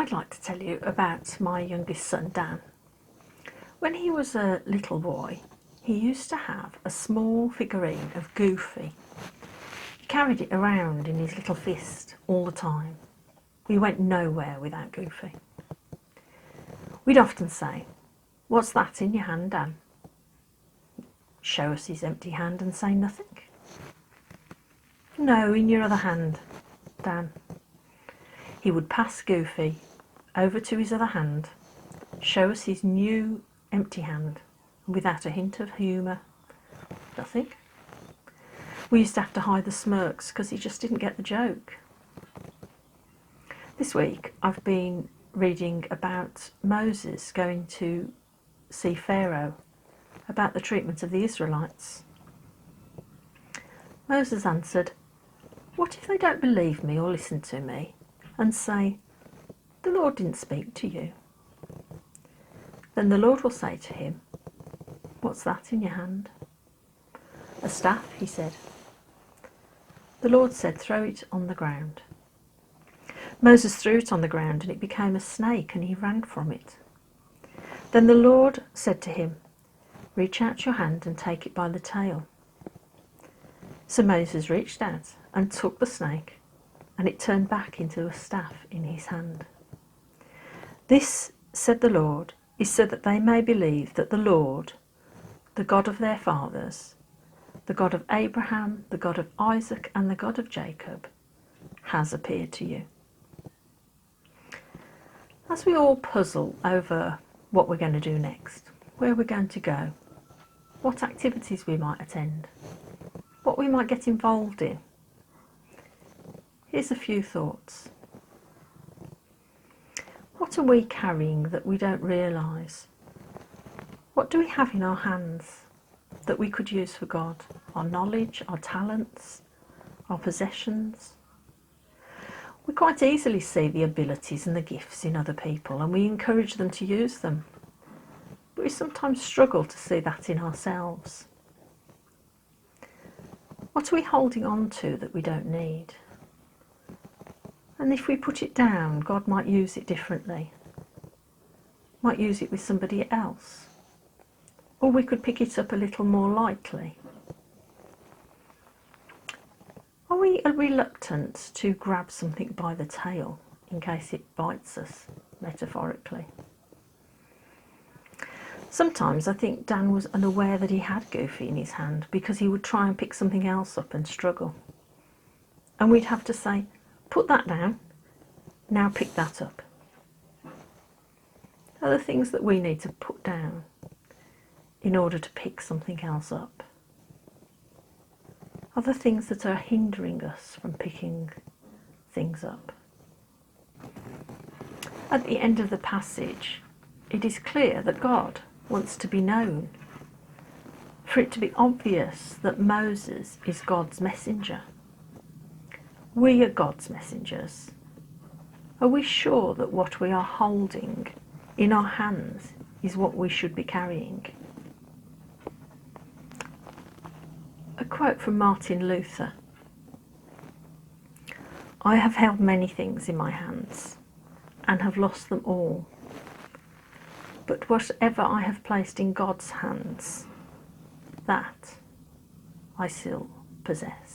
I'd like to tell you about my youngest son, Dan. When he was a little boy, he used to have a small figurine of Goofy. He carried it around in his little fist all the time. We went nowhere without Goofy. We'd often say, "What's that in your hand, Dan?" Show us his empty hand and say nothing. "No, in your other hand, Dan." He would pass Goofy over to his other hand, show us his new empty hand, without a hint of humour. Nothing. We used to have to hide the smirks because he just didn't get the joke. This week I've been reading about Moses going to see Pharaoh about the treatment of the Israelites. Moses answered, "What if they don't believe me or listen to me and say, 'The Lord didn't speak to you'?" Then the Lord will say to him, "What's that in your hand?" "A staff," he said. The Lord said, "Throw it on the ground." Moses threw it on the ground and it became a snake and he ran from it. Then the Lord said to him, "Reach out your hand and take it by the tail." So Moses reached out and took the snake, and it turned back into a staff in his hand. "This," said the Lord, "is so that they may believe that the Lord, the God of their fathers, the God of Abraham, the God of Isaac, and the God of Jacob, has appeared to you." As we all puzzle over what we're going to do next, where we're going to go, what activities we might attend, what we might get involved in, here's a few thoughts. What are we carrying that we don't realise? What do we have in our hands that we could use for God? Our knowledge, our talents, our possessions? We quite easily see the abilities and the gifts in other people and we encourage them to use them. But we sometimes struggle to see that in ourselves. What are we holding on to that we don't need? And if we put it down, God might use it differently. Might use it with somebody else. Or we could pick it up a little more lightly. Are we reluctant to grab something by the tail in case it bites us, metaphorically? Sometimes I think Dan was unaware that he had Goofy in his hand because he would try and pick something else up and struggle. And we'd have to say, "Put that down, now pick that up." Are there things that we need to put down in order to pick something else up? Are there things that are hindering us from picking things up? At the end of the passage, it is clear that God wants to be known, for it to be obvious that Moses is God's messenger. We are God's messengers. Are we sure that what we are holding in our hands is what we should be carrying? A quote from Martin Luther: "I have held many things in my hands and have lost them all. But whatever I have placed in God's hands, that I still possess."